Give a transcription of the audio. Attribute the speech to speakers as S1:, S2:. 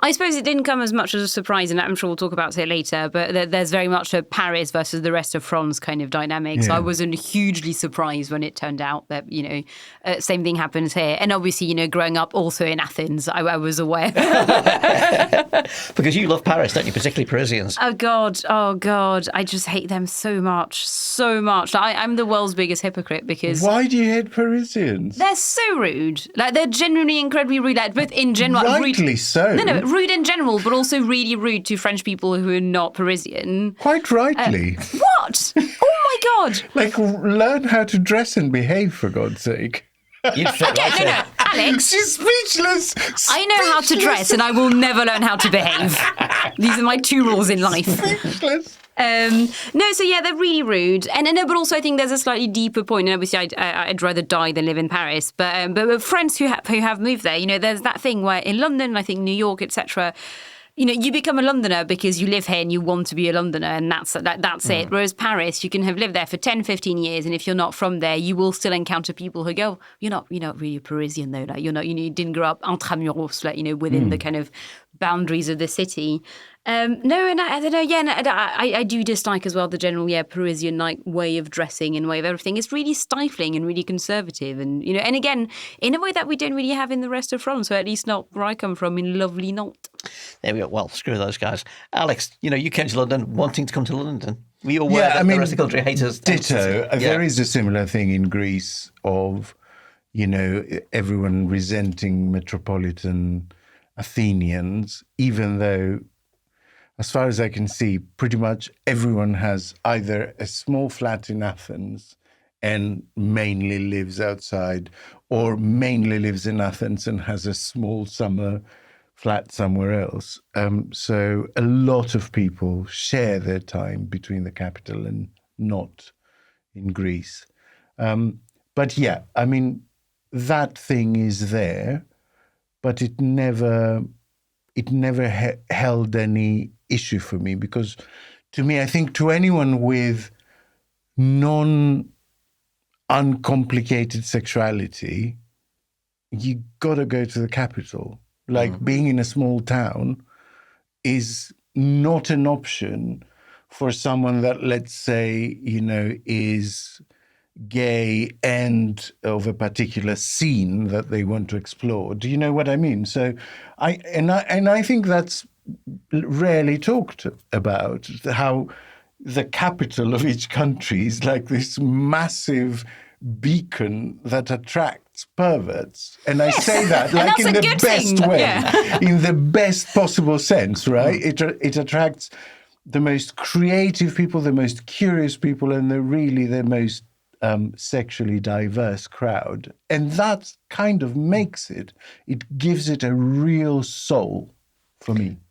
S1: I suppose it didn't come as much as a surprise, and I'm sure we'll talk about it later, but there's very much a Paris versus the rest of France kind of dynamic. So I wasn't hugely surprised when it turned out that, same thing happens here. And obviously, growing up also in Athens, I was aware.
S2: Because you love Paris, don't you? Particularly Parisians.
S1: Oh, God. I just hate them so much. So much. I'm the world's biggest hypocrite because...
S3: Why do you hate Parisians?
S1: They're so rude. Like, they're genuinely incredibly rude. Like, both in general...
S3: Rightly so.
S1: No, rude in general, but also really rude to French people who are not Parisian.
S3: Quite rightly.
S1: What? Oh, my God.
S3: Like, learn how to dress and behave, for God's sake.
S2: You'd fit right in.
S1: No, Alex.
S3: She's speechless.
S1: I know how to dress and I will never learn how to behave. These are my 2 rules in life.
S3: Speechless.
S1: No, so yeah, they're really rude, and but also I think there's a slightly deeper point. And obviously, I'd rather die than live in Paris. But with friends who have moved there, there's that thing where in London, I think New York, etc. You become a Londoner because you live here and you want to be a Londoner, and that's it. Whereas Paris, you can have lived there for 10, 15 years, and if you're not from there, you will still encounter people who go, you're not really Parisian though. Like, you didn't grow up intramuros, like, within the kind of boundaries of the city. No, and I don't know. Yeah, and I do dislike as well the general, Parisian like way of dressing and way of everything. It's really stifling and really conservative, and and again in a way that we don't really have in the rest of France, or at least not where I come from in lovely Nantes.
S2: There we go. Well, screw those guys. Alex, you came to London wanting to come to London. Were you aware that the rest of the country hates us?
S3: Ditto. There is a similar thing in Greece of, everyone resenting metropolitan Athenians, even though, as far as I can see, pretty much everyone has either a small flat in Athens and mainly lives outside, or mainly lives in Athens and has a small summer flat somewhere else. So a lot of people share their time between the capital and not in Greece. But yeah, I mean, that thing is there, but it never held any issue for me, because to me, I think to anyone with uncomplicated sexuality, you got to go to the capital. Like, being in a small town is not an option for someone that, let's say, is gay and of a particular scene that they want to explore. Do you know what I mean? So I think that's rarely talked about, how the capital of each country is like this massive beacon that attracts perverts. And I say that like in the best way, in the best possible sense, right? It attracts the most creative people, the most curious people, and the most sexually diverse crowd. And that kind of makes it gives it a real soul for me.